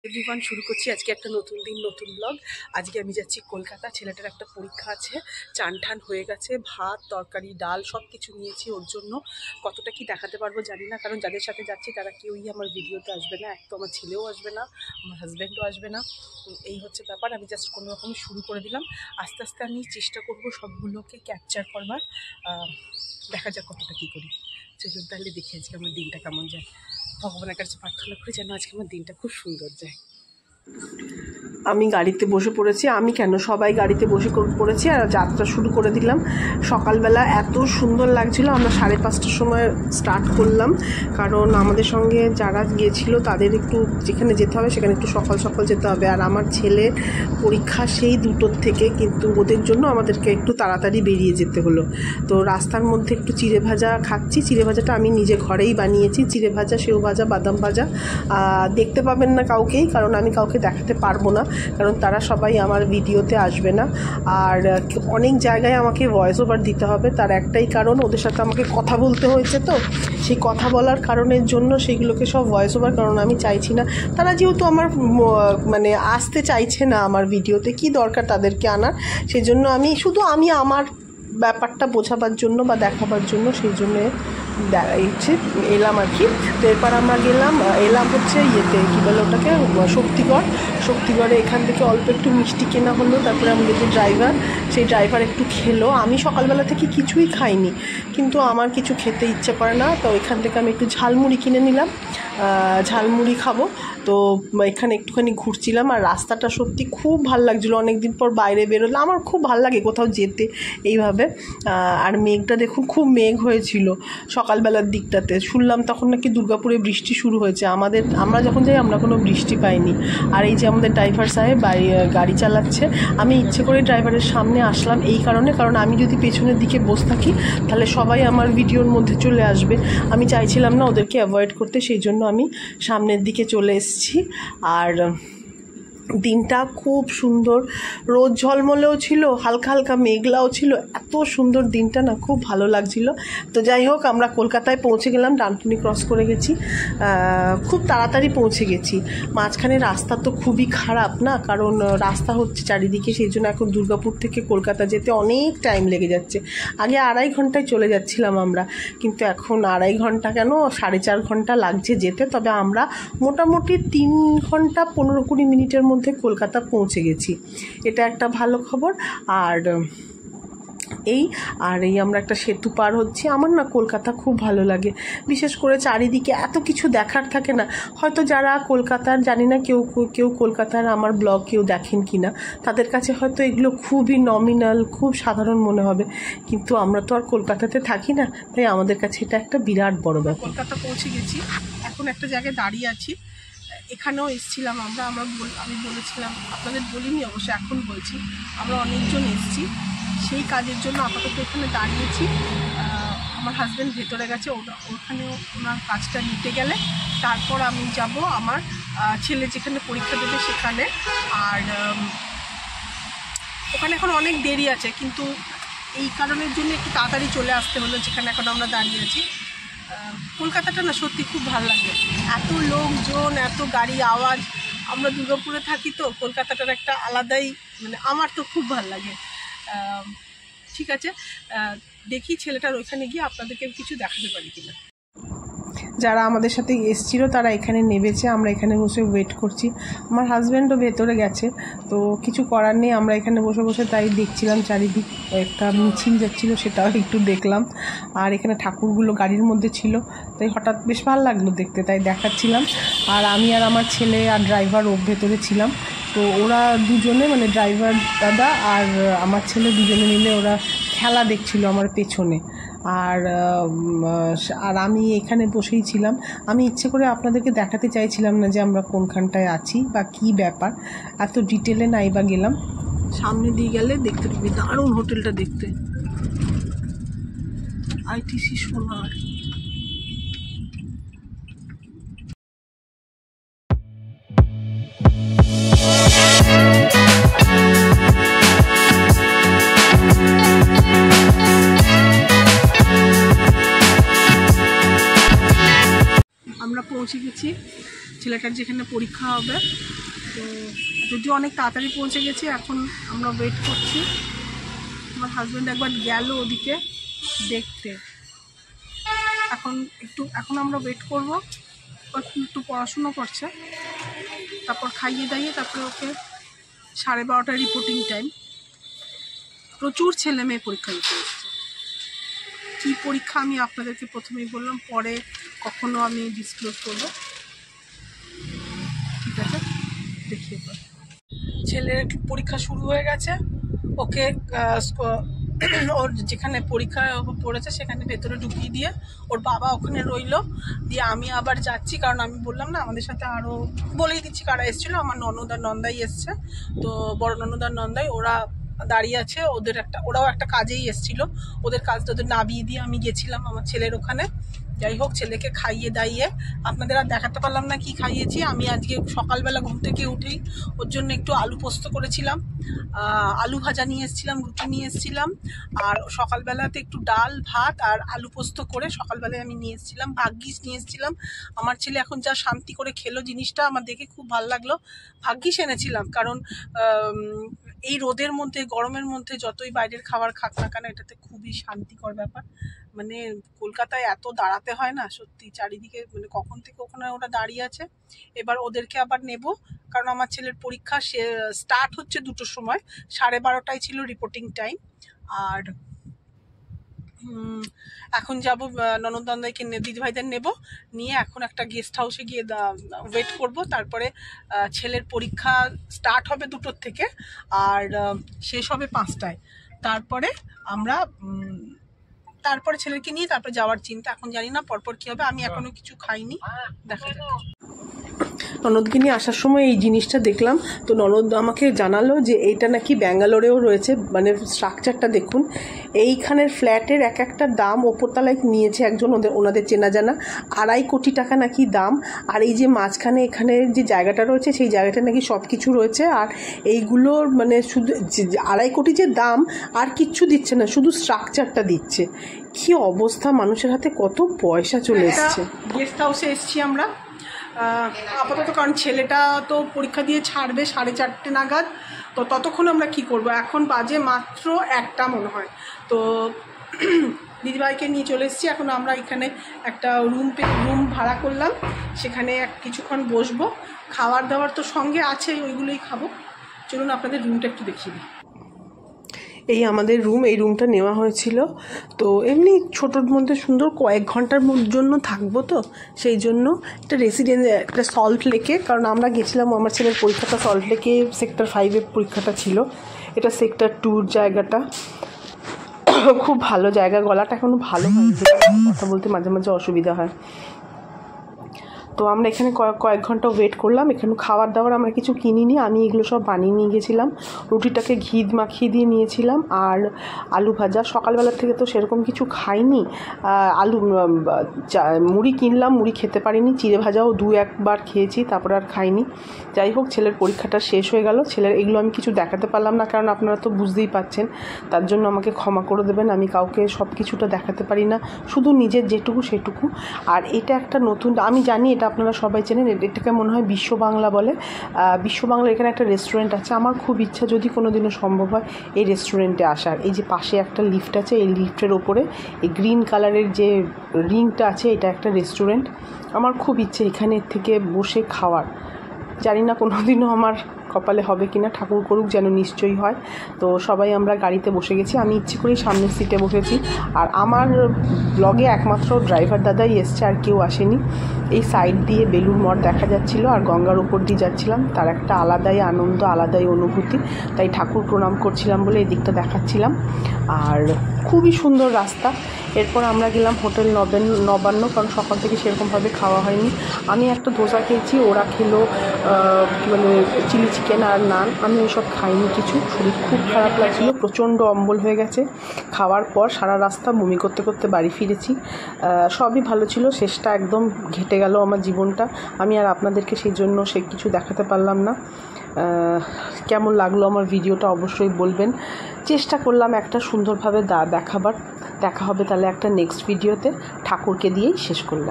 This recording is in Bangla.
এভরিওয়ান, শুরু করছি আজকে একটা নতুন দিন নতুন ব্লগ। আজকে আমি যাচ্ছি কলকাতা। ছেলেটার একটা পরীক্ষা আছে, চান ঠান হয়ে গেছে, ভাত তরকারি ডাল সব কিছু নিয়েছি ওর জন্য। কতটা কি দেখাতে পারবো জানি না, কারণ যাদের সাথে যাচ্ছি তারা কেউই আমার ভিডিওতে আসবে না। এক তো আমার ছেলেও আসবে না, আমার হাজব্যান্ডও আসবে না। এই হচ্ছে ব্যাপার। আমি জাস্ট কোনো রকম শুরু করে দিলাম। আস্তে আস্তে আমি চেষ্টা করব সবগুলোকে ক্যাপচার করবার। দেখা যাক কতটা কী করি। চলুন তাহলে দেখি আজকে আমার দিনটা কেমন যায়। ভগবানের কাছে প্রার্থনা করি যেন আজকে আমার দিনটা খুব সুন্দর যায়। আমি গাড়িতে বসে পড়েছি। আমি কেন, সবাই গাড়িতে বসে পড়েছি আর যাত্রা শুরু করে দিলাম। সকালবেলা এত সুন্দর লাগছিল। আমরা 5:30টার সময় স্টার্ট করলাম, কারণ আমাদের সঙ্গে যারা গিয়েছিল তাদের একটু যেখানে যেতে হবে সেখানে একটু সকাল সকাল যেতে হবে। আর আমার ছেলের পরীক্ষা সেই 2টোর থেকে, কিন্তু ওদের জন্য আমাদেরকে একটু তাড়াতাড়ি বেরিয়ে যেতে হলো। তো রাস্তার মধ্যে একটু চিড়ে ভাজা খাচ্ছি। চিড়ে ভাজাটা আমি নিজে ঘরেই বানিয়েছি। চিড়ে ভাজা, সেও ভাজা, বাদাম ভাজা। দেখতে পাবেন না কাউকেই, কারণ আমি কাউকে দেখাতে পারবো না, কারণ তারা সবাই আমার ভিডিওতে আসবে না। আর অনেক জায়গায় আমাকে ভয়েস ওভার দিতে হবে, তার একটাই কারণ, ওদের সাথে আমাকে কথা বলতে হয়েছে। তো সেই কথা বলার কারণের জন্য সেইগুলোকে সব ভয়েস ওভার, কারণ আমি চাইছি না, তারা যেহেতু আমার মানে আসতে চাইছে না আমার ভিডিওতে, কি দরকার তাদেরকে আনার। সেই জন্য আমি শুধু আমার ব্যাপারটা বোঝাবার জন্য বা দেখাবার জন্য সেই জন্য এলাম আর কি। তো এরপর আমরা এলাম হচ্ছে ইয়েতে, কী বলে ওটাকে, শক্তিগড়ে। এখান থেকে অল্প একটু মিষ্টি কেনা হলো। তারপরে আমাদের যে ড্রাইভার, সেই ড্রাইভার একটু খেলো। আমি সকালবেলা থেকে কিছুই খাইনি, কিন্তু আমার কিছু খেতে ইচ্ছে করে না। তো এখান থেকে আমি একটু ঝালমুড়ি কিনে নিলাম, ঝালমুড়ি খাবো। তো এখানে একটুখানি ঘুরছিলাম, আর রাস্তাটা সত্যি খুব ভালো লাগছিলো। অনেকদিন পর বাইরে বেরোলে আমার খুব ভালো লাগে কোথাও যেতে এইভাবে। আর মেঘটা দেখুন, খুব মেঘ হয়েছিল সকালবেলার দিকটাতে। শুনলাম তখন নাকি দুর্গাপুরে বৃষ্টি শুরু হয়েছে। আমরা যখন যাই আমরা কোনো বৃষ্টি পাইনি। আর এই যে আমাদের ড্রাইভার সাহেব গাড়ি চালাচ্ছে। আমি ইচ্ছে করে ড্রাইভারের সামনে আসলাম এই কারণে, কারণ আমি যদি পেছনের দিকে বসে থাকি তাহলে সবাই আমার ভিডিওর মধ্যে চলে আসবে। আমি চাইছিলাম না ওদেরকে অ্যাভয়েড করতে, সেই জন্য আমি সামনের দিকে চলে এসেছি। আর দিনটা খুব সুন্দর, রোদ ঝলমলেও ছিল, হালকা হালকা মেঘলাও ছিল। এত সুন্দর দিনটা না, খুব ভালো লাগছিল। তো যাই হোক, আমরা কলকাতায় পৌঁছে গেলাম। ডানকুনি ক্রস করে গেছি, খুব তাড়াতাড়ি পৌঁছে গেছি। মাঝখানে রাস্তা তো খুবই খারাপ না, কারণ রাস্তা হচ্ছে চারিদিকে, সেই জন্য এখন দুর্গাপুর থেকে কলকাতা যেতে অনেক টাইম লেগে যাচ্ছে। আগে 2.5 ঘন্টায় চলে যাচ্ছিলাম আমরা, কিন্তু এখন 2.5 ঘন্টা কেন, 4.5 ঘন্টা লাগছে যেতে। তবে আমরা মোটামুটি 3 ঘন্টা 15-20 মিনিটের মধ্যে কলকাতা পৌঁছে গেছি। এটা একটা ভালো খবর। আর এই আমরা একটা সেতু পার হচ্ছি। আমার না কলকাতা খুব ভালো লাগে, বিশেষ করে চারিদিকে এত কিছু দেখার থাকে না। হয়তো যারা কলকাতার, জানি না কেউ কলকাতার আমার ব্লগ কেউ দেখেন কি না, তাদের কাছে হয়তো এগুলো খুবই নমিনাল, খুব সাধারণ মনে হবে, কিন্তু আমরা তো আর কলকাতাতে থাকি না, তাই আমাদের কাছে এটা একটা বিরাট বড় ব্যাপার। কলকাতা পৌঁছে গেছি, এখন একটা জায়গায় দাঁড়িয়ে আছি। এখানেও এসেছিলাম আমি বলেছিলাম, আপনাদের বলিনি অবশ্য, এখন বলছি, আমরা অনেকজন এসেছি সেই কাজের জন্য। আপাতত এখানে দাঁড়িয়েছি। আমার হাজব্যান্ড ভেতরে গেছে, ওখানে ওনার কাজটা নিতে গেলে তারপর আমি যাব আমার ছেলে যেখানে পরীক্ষা দেবে সেখানে। আর ওখানে এখন অনেক দেরি আছে, কিন্তু এই কারণের জন্য একটু তাড়াতাড়ি চলে আসতে হলো যেখানে এখন আমরা দাঁড়িয়ে আছি। কলকাতাটা না সত্যি খুব ভালো লাগে, এত লোকজন, এত গাড়ি আওয়াজ। আমরা দুর্গাপুরে থাকি, তো কলকাতাটার একটা আলাদাই, মানে আমার তো খুব ভালো লাগে। ঠিক আছে, দেখি ছেলেটার ওইখানে গিয়ে আপনাদেরকে কিছু দেখাতে পারি কিনা। যারা আমাদের সাথে এসেছিলো তারা এখানে নেমেছে, আমরা এখানে বসে ওয়েট করছি। আমার হাজব্যান্ডও ভেতরে গেছে, তো কিছু করার নেই। আমরা এখানে বসে বসে তাই দেখছিলাম চারিদিক, একটা মিছিল যাচ্ছিলো সেটাও একটু দেখলাম। আর এখানে ঠাকুরগুলো গাড়ির মধ্যে ছিল, তাই হঠাৎ বেশ ভালো লাগলো দেখতে, তাই দেখাচ্ছিলাম। আর আমি আর আমার ছেলে আর ড্রাইভার ভেতরে ছিলাম। তো ওরা দুজনে, মানে ড্রাইভার দাদা আর আমার ছেলে দুজনে মিলে ওরা খেলা দেখছিল আমার পেছনে। আর আমি এখানে বসেই ছিলাম। আমি ইচ্ছে করে আপনাদেরকে দেখাতে চাইছিলাম না যে আমরা কোনখানটায় আছি বা কি ব্যাপার, এত ডিটেলে নাই বা গেলাম। সামনে দিয়ে গেলে দেখতে পাবি, দারুণ হোটেলটা দেখতে, আইটিসি সোনার। আমরা পৌঁছে গেছি। ছেলেটার যেখানে পরীক্ষা হবে। তো যদিও অনেক তাড়াতাড়ি পৌঁছে গেছি, এখন আমরা ওয়েট করছি। আমার হাজব্যান্ড একবার গেল ওদিকে দেখতে। এখন আমরা ওয়েট করবো। একটু পড়াশুনো করছে, তারপর খাইয়ে দাইয়ে তারপরে ওকে 12:30 রিপোর্টিং টাইম। প্রচুর ছেলে মেয়ে পরীক্ষা দিতে এসছে। কী পরীক্ষা আমি আপনাদেরকে প্রথমেই বললাম, পরে কখনো আমি ডিসক্লোজ করবো। ঠিক আছে, দেখিয়ে পর ছেলের পরীক্ষা শুরু হয়ে গেছে। ওকে ওর যেখানে পরীক্ষা পড়েছে সেখানে ভেতরে ঢুকিয়ে দিয়ে ওর বাবা ওখানে রইলো। দিয়ে আমি আবার যাচ্ছি, কারণ আমি বললাম না আমাদের সাথে আরও বলেই দিচ্ছি কারা এসেছিলো। আমার ননদ আর নন্দাই এসছে, তো বড় ননদ আর নন্দাই ওরা দাঁড়িয়ে আছে। ওরাও একটা কাজেই এসেছিলো, ওদের কাজটা ওদের নামিয়ে দিয়ে আমি গেছিলাম আমার ছেলের ওখানে। যাই হোক, ছেলেকে খাইয়ে দাইয়ে আপনাদের আর দেখাতে পারলাম না কি খাইয়েছি। আমি আজকে সকালবেলা ঘুম থেকে উঠেই ওর জন্য একটু আলু পোস্ত করেছিলাম, আলু ভাজা নিয়ে এসেছিলাম, রুটি নিয়ে এসেছিলাম, আর সকালবেলাতে একটু ডাল ভাত আর আলু পোস্ত করে সকালবেলায় আমি নিয়ে এসেছিলাম। ভাগ্যিস নিয়ে এসেছিলাম, আমার ছেলে এখন যা শান্তি করে খেলো জিনিসটা আমার দেখে খুব ভালো লাগলো। ভাগ্যিস এনেছিলাম, কারণ এই রোদের মধ্যে গরমের মধ্যে যতই বাইরের খাবার খাক না কেন, এটাতে খুবই শান্তিকর ব্যাপার। মানে কলকাতায় এত দাঁড়াতে হয় না সত্যি, চারিদিকে মানে কখন থেকে ওখানে ওরা দাঁড়িয়ে আছে। এবার ওদেরকে আবার নেব, কারণ আমার ছেলের পরীক্ষা স্টার্ট হচ্ছে 2টোর সময়, 12:30টায় ছিল রিপোর্টিং টাইম। আর এখন যাব ননদ নন্দাইকে দিদিভাইদের নেব, নিয়ে এখন একটা গেস্ট হাউসে গিয়ে ওয়েট করব। তারপরে ছেলের পরীক্ষা স্টার্ট হবে 2টোর থেকে আর শেষ হবে 5টায়। তারপরে ছেলেকে নিয়ে তারপরে যাওয়ার চিন্তা। এখন জানি না পরপর কী হবে, আমি এখনও কিছু খাইনি, দেখা যাক। ননদকে নিয়ে আসার সময় এই জিনিসটা দেখলাম, তো ননদ আমাকে জানালো যে এইটা নাকি ব্যাঙ্গালোরেও রয়েছে। মানে স্ট্রাকচারটা দেখুন, এইখানের ফ্ল্যাটের এক একটা দাম ওপরতলায় নিয়েছে একজন, ওনাদের চেনা জানা, 2.5 কোটি টাকা নাকি দাম। আর এই যে মাঝখানে এখানে যে জায়গাটা রয়েছে সেই জায়গাটা নাকি সব কিছু রয়েছে। আর এইগুলোর মানে শুধু 2.5 কোটি যে দাম, আর কিচ্ছু দিচ্ছে না, শুধু স্ট্রাকচারটা দিচ্ছে। কি অবস্থা, মানুষের হাতে কত পয়সা চলে এসছে। গেস্ট হাউসে এসছি আমরা আপাতত, কারণ ছেলেটা তো পরীক্ষা দিয়ে ছাড়বে 4:30 নাগাদ। তো ততক্ষণ আমরা কি করব, এখন বাজে মাত্র 1টা মনে হয়। তো দিদিভাইকে নিয়ে চলে এসেছি। এখন আমরা এখানে একটা রুম ভাড়া করলাম, সেখানে কিছুক্ষণ বসবো। খাবার দাবার তো সঙ্গে আছে, ওইগুলোই খাবো। চলুন আপনাদের রুমটা একটু দেখিয়ে দিই। এই আমাদের রুম, এই রুমটা নেওয়া হয়েছিল। তো এমনি ছোটোর মধ্যে সুন্দর, কয়েক ঘন্টার জন্য থাকবো, তো সেই জন্য একটা রেসিডেন্স, একটা সল্ট লেকে, কারণ আমরা গেছিলাম আমার ছেলের পরীক্ষাটা সল্ট লেকে সেক্টর 5-এ পরীক্ষাটা ছিল। এটা সেক্টর 2 জায়গাটা, খুব ভালো জায়গা। গলাটা এখনও ভালো হয়নি, কথা বলতে মাঝে মাঝে অসুবিধা হয়। তো আমরা এখানে কয়েক ঘন্টা ওয়েট করলাম। এখানে খাবার দাবার আমরা কিছু কিনিনি, আমি এগুলো সব বানিয়ে নিয়ে গেছিলাম। রুটিটাকে ঘি মাখিয়ে দিয়ে নিয়েছিলাম, আর আলু ভাজা। সকালবেলার থেকে তো সেরকম কিছু খাইনি। মুড়ি কিনলাম, মুড়ি খেতে পারিনি। চিড়ে ভাজাও 2-1বার খেয়েছি, তারপর আর খাইনি। যাই হোক, ছেলের পরীক্ষাটা শেষ হয়ে গেল। ছেলের এগুলো আমি কিছু দেখাতে পারলাম না, কারণ আপনারা তো বুঝতেই পাচ্ছেন, তার জন্য আমাকে ক্ষমা করে দেবেন। আমি কাউকে সব কিছুটা দেখাতে পারি না, শুধু নিজের যেটুকু সেটুকু। আর এটা একটা নতুন, আমি জানি এটা আপনারা সবাই চেনেন, এটাকে মনে হয় বিশ্ব বাংলা বলে। বিশ্ব বাংলা এখানে একটা রেস্টুরেন্ট আছে। আমার খুব ইচ্ছা যদি কোনো দিনও সম্ভব হয় এই রেস্টুরেন্টে আসার। এই যে পাশে একটা লিফট আছে, এই লিফটের ওপরে এই গ্রিন কালারের যে রিংটা আছে, এটা একটা রেস্টুরেন্ট। আমার খুব ইচ্ছে এখানে থেকে বসে খাওয়ার। জানি না কোনো দিনও আমার কপালে হবে কিনা, ঠাকুর করুক যেন নিশ্চয়ই হয়। তো সবাই আমরা গাড়িতে বসে গেছি, আমি ইচ্ছে করেই সামনের সিটে বসেছি। আর আমার ব্লগে একমাত্র ড্রাইভার দাদাই এসছে, আর কেউ আসেনি। এই সাইড দিয়ে বেলুড় মঠ দেখা যাচ্ছিল, আর গঙ্গার উপর দিয়ে যাচ্ছিলাম, তার একটা আলাদাই আনন্দ, আলাদাই অনুভূতি। তাই ঠাকুর প্রণাম করছিলাম বলে এই দিকটা দেখাচ্ছিলাম। আর খুবই সুন্দর রাস্তা। এরপর আমরা গেলাম হোটেল নবান্ন, কারণ সকাল থেকে সেরকমভাবে খাওয়া হয়নি। আমি একটা ধোসা খেয়েছি, ওরা খেলো মানে চিলি চিকেন আর নান। আমি ওইসব খাইনি কিছু, শরীর খুব খারাপ লাগছিল, প্রচণ্ড অম্বল হয়ে গেছে। খাওয়ার পর সারা রাস্তা বমি করতে করতে বাড়ি ফিরেছি। সবই ভালো ছিল, শেষটা একদম ঘেটে গেল আমার জীবনটা। আমি আর আপনাদেরকে সেই জন্য সে কিছু দেখাতে পারলাম না। কেমন লাগলো আমার ভিডিওটা অবশ্যই বলবেন। চেষ্টা করলাম একটা সুন্দরভাবে দেখাবার। দেখা হবে তাহলে একটা নেক্সট ভিডিওতে। ঠাকুরকে দিয়েই শেষ করলাম।